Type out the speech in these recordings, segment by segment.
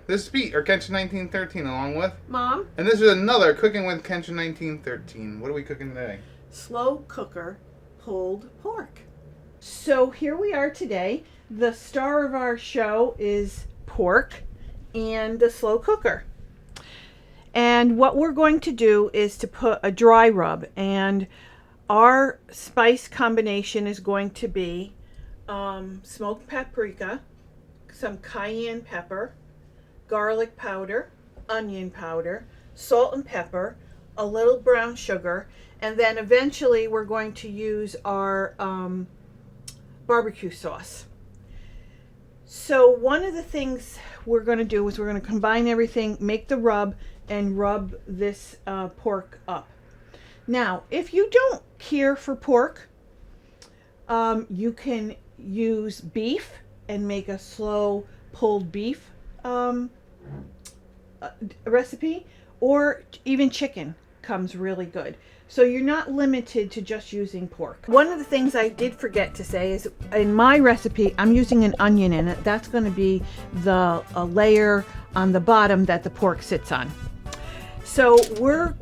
This is Pete, or Kenshin1913, along with Mom. And this is another Cooking with Kenshin1913. What are we cooking today? Slow cooker pulled pork. So here we are today. The star of our show is pork and the slow cooker. And what we're going to do is to put a dry rub, and our spice combination is going to be smoked paprika, some cayenne pepper, garlic powder, onion powder, salt and pepper, a little brown sugar, and then eventually we're going to use our barbecue sauce. So one of the things we're going to do is we're going to combine everything, make the rub, and rub this pork up. Now, if you don't care for pork, you can use beef and make a slow pulled beef recipe, or even chicken comes really good. So you're not limited to just using pork. One of the things I did forget to say is in my recipe, I'm using an onion in it. That's going to be the layer on the bottom that the pork sits on. So we're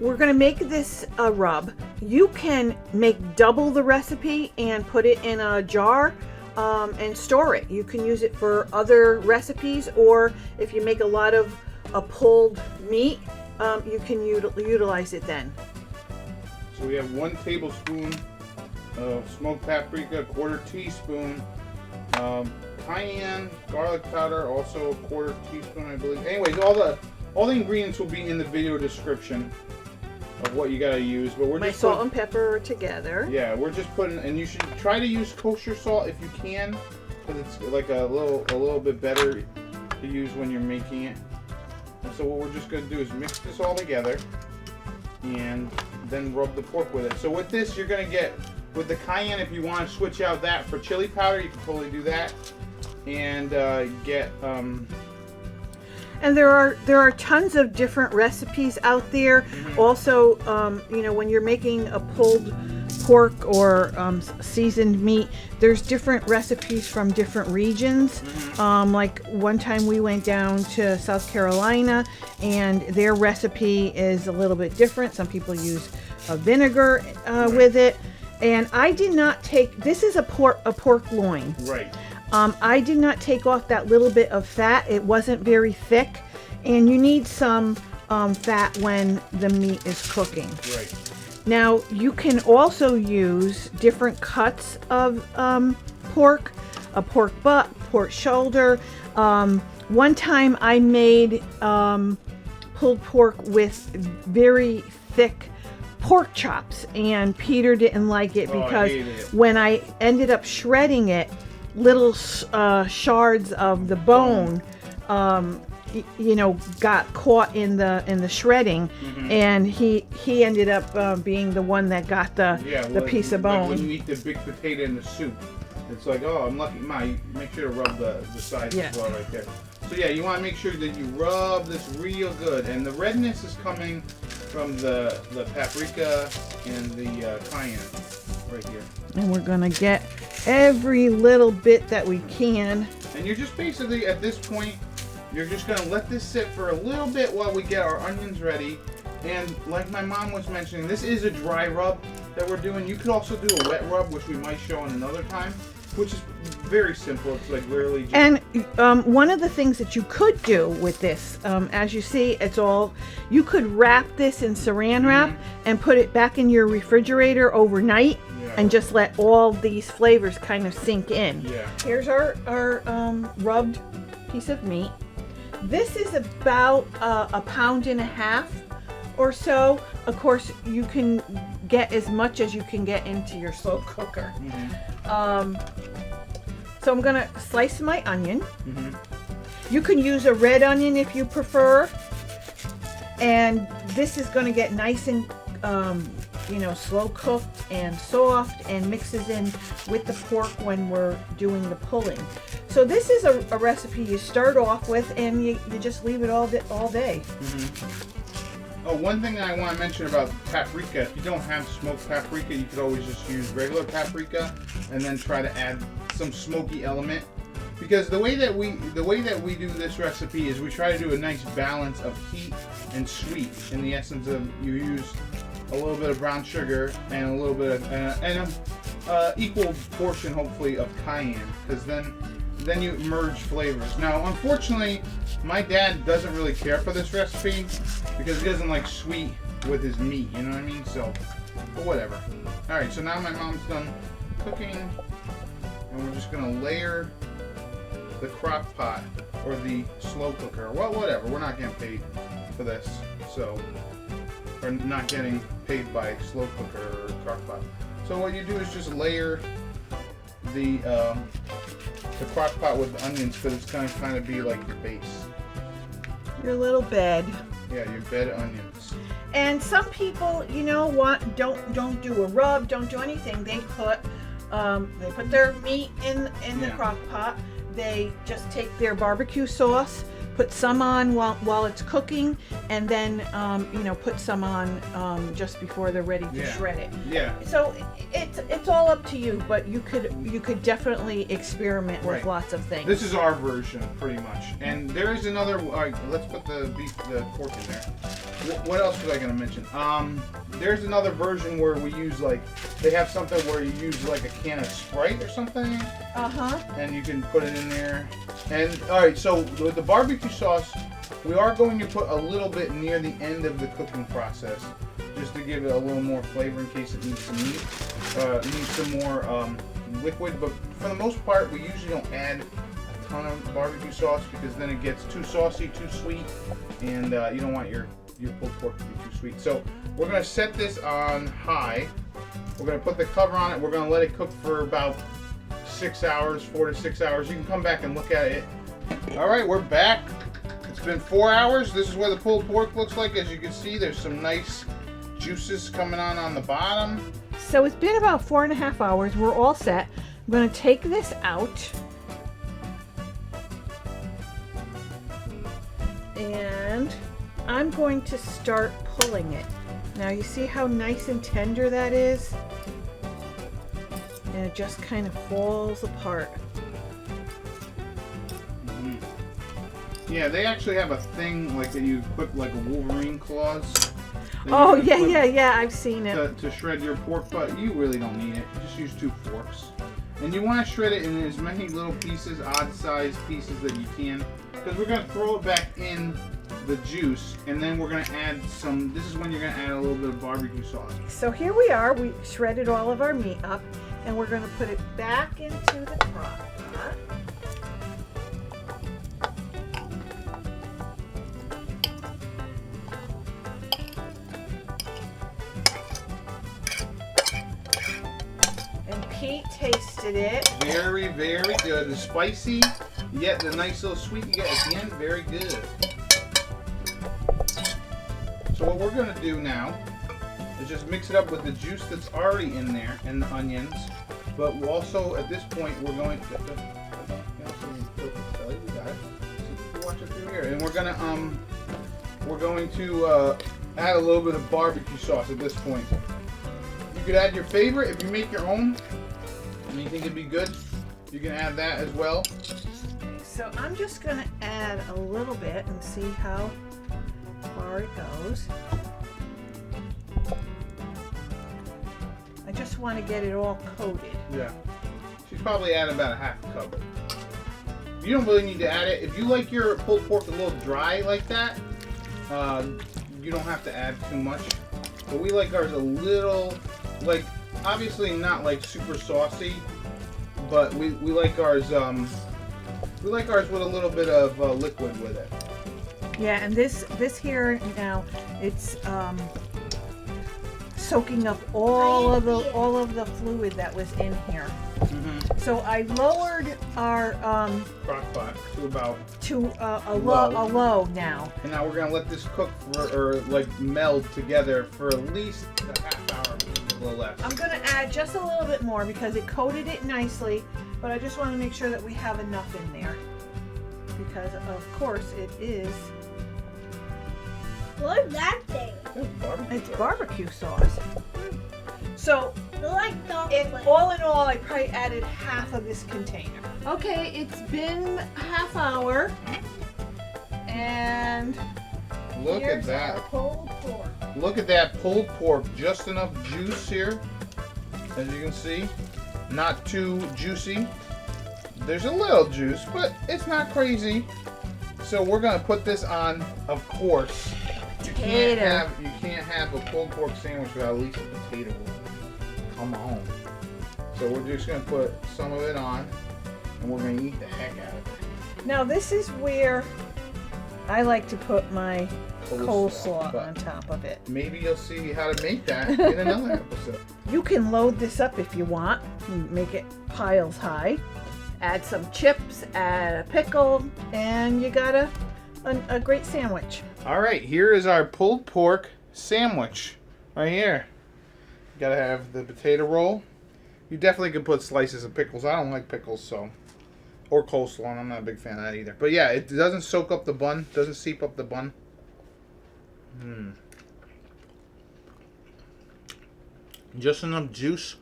going to make this a rub. You can make double the recipe and put it in a jar and store it. You can use it for other recipes, or if you make a lot of pulled meat, you can utilize it then. So we have 1 tablespoon of smoked paprika, 1/4 teaspoon cayenne, garlic powder, also a 1/4 teaspoon, I believe. Anyways, all the ingredients will be in the video description of what you gotta use. But we're just salt and pepper together. Yeah, we're just putting, and you should try to use kosher salt if you can, because it's like a little bit better to use when you're making it. And so what we're just gonna do is mix this all together, and then rub the pork with it. So with this, you're gonna get, with the cayenne, if you want to switch out that for chili powder, you can totally do that, and get. And there are tons of different recipes out there. Mm-hmm. Also, when you're making a pulled pork or seasoned meat, there's different recipes from different regions. Mm-hmm. Like one time we went down to South Carolina, and their recipe is a little bit different. Some people use vinegar with it, and I did not take. This is a pork loin. Right. I did not take off that little bit of fat. It wasn't very thick, and you need some fat when the meat is cooking. Right. Now, you can also use different cuts of pork, a pork butt, pork shoulder. One time I made pulled pork with very thick pork chops, and Peter didn't like it because when I ended up shredding it, little shards of the bone got caught in the shredding. Mm-hmm. And he ended up being the one that got the piece of bone. Like when you eat the big potato in the soup, it's like, oh, I'm lucky. Make sure to rub the sides as well right there. So yeah, you want to make sure that you rub this real good, and the redness is coming from the paprika and the cayenne right here. And we're gonna get every little bit that we can. And you're just basically, at this point, you're just gonna let this sit for a little bit while we get our onions ready. And like my mom was mentioning, this is a dry rub that we're doing. You could also do a wet rub, which we might show on another time, which is very simple. It's like literally just... And one of the things that you could do with this, as you see, it's all, you could wrap this in saran wrap and put it back in your refrigerator overnight. And just let all these flavors kind of sink in. Yeah. Here's our rubbed piece of meat. This is about 1.5 pounds or so. Of course, you can get as much as you can get into your slow cooker. Mm-hmm. So I'm gonna slice my onion. Mm-hmm. You can use a red onion if you prefer. And this is gonna get nice and slow cooked and soft, and mixes in with the pork when we're doing the pulling. So this is a recipe you start off with, and you just leave it all day. Mm-hmm. Oh, one thing that I want to mention about paprika, if you don't have smoked paprika, you could always just use regular paprika and then try to add some smoky element because the way that we do this recipe is we try to do a nice balance of heat and sweet. In the essence of you use a little bit of brown sugar and a little bit of equal portion, hopefully, of cayenne, because then you merge flavors. Now, unfortunately, my dad doesn't really care for this recipe because he doesn't like sweet with his meat. You know what I mean? So, but whatever. All right. So now my mom's done cooking, and we're just gonna layer the crock pot or the slow cooker. Well, whatever. We're not getting paid for this, so we're not getting paid by slow cooker or crock pot. So what you do is just layer the crock pot with onions, because it's gonna kind of be like your base. Your little bed. Yeah, your bed of onions. And some people, you know, don't do a rub, don't do anything. They put their meat in the crock pot. They just take their barbecue sauce, put some on while it's cooking, and then put some on just before they're ready to shred it. Yeah. So it's all up to you, but you could definitely experiment with lots of things. This is our version, pretty much. And there is another. All right, let's put the pork in there. What else was I gonna mention? There's another version where we use they have something where you use like a can of Sprite or something. And you can put it in there. And all right, so with the barbecue sauce, we are going to put a little bit near the end of the cooking process, just to give it a little more flavor in case it needs some meat, needs some more liquid. But for the most part, we usually don't add a ton of barbecue sauce because then it gets too saucy, too sweet, and you don't want your pulled pork to be too sweet. So we're gonna set this on high. We're gonna put the cover on it. We're gonna let it cook for about 6 hours, 4 to 6 hours. You can come back and look at it. All right, we're back. It's been 4 hours. This is what the pulled pork looks like. As you can see, there's some nice juices coming on the bottom. So it's been about 4.5 hours. We're all set. I'm going to take this out. And I'm going to start pulling it. Now you see how nice and tender that is? And it just kind of falls apart. Yeah, they actually have a thing like that you equip like a Wolverine claws. Oh yeah, I've seen it. To shred your pork, but you really don't need it. Just use 2 forks. And you want to shred it in as many little pieces, odd-sized pieces that you can, because we're going to throw it back in the juice, and then we're going to add some. This is when you're going to add a little bit of barbecue sauce. So here we are. We shredded all of our meat up, and we're going to put it back into the crock pot. And Pete tasted it. Very, very good. The spicy, yet the nice little sweet you get at the end. Very good. So what we're going to do now is just mix it up with the juice that's already in there and the onions. But we'll also, at this point, we're going to watch it through here, and we're going to add a little bit of barbecue sauce at this point. You could add your favorite if you make your own, and you think it'd be good. You can add that as well. So I'm just going to add a little bit and see how far it goes. I just want to get it all coated. Yeah. She's probably added about a half a cup. You don't really need to add it. If you like your pulled pork a little dry like that, you don't have to add too much. But we like ours a little, like, obviously not like super saucy, but we like ours with a little bit of liquid with it. Yeah, and this here now, it's soaking up all of the fluid that was in here. Mm-hmm. So I lowered our Crock pot to about a low now. And now we're gonna let this cook or meld together for at least a half hour, a little less. I'm gonna add just a little bit more because it coated it nicely, but I just want to make sure that we have enough in there because of course it is. What's that thing? It's barbecue sauce. So like chocolate. All in all, I probably added half of this container. Okay, it's been a half hour. And Look at here's that. our pulled pork. Look at that pulled pork. Just enough juice here. As you can see. Not too juicy. There's a little juice, but it's not crazy. So we're gonna put this on, of course. You can't have a pulled pork sandwich without at least a potato roll. Come on. So we're just gonna put some of it on, and we're gonna eat the heck out of it. Now this is where I like to put my coleslaw but on top of it. Maybe you'll see how to make that in another episode. You can load this up if you want and make it piles high. Add some chips, add a pickle, and you got a great sandwich. All right, here is our pulled pork sandwich right here. You gotta have the potato roll. You definitely could put slices of pickles. I don't like pickles, so, or coleslaw. And I'm not a big fan of that either. But yeah, it doesn't soak up the bun. Doesn't seep up the bun. Just enough juice.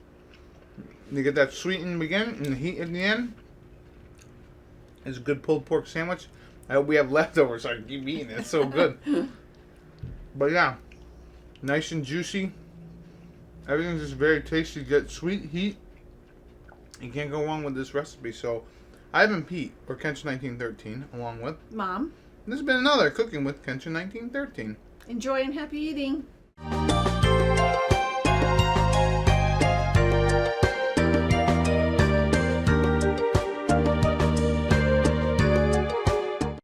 You get that sweet in the beginning and the heat in the end. It's a good pulled pork sandwich. I hope we have leftovers so I can keep eating it. It's so good. But yeah, nice and juicy. Everything's just very tasty. You get sweet heat. You can't go wrong with this recipe. So, I've been Pete, or Kenshin1913, along with Mom, this has been another Cooking with Kenshin1913. enjoy and happy eating.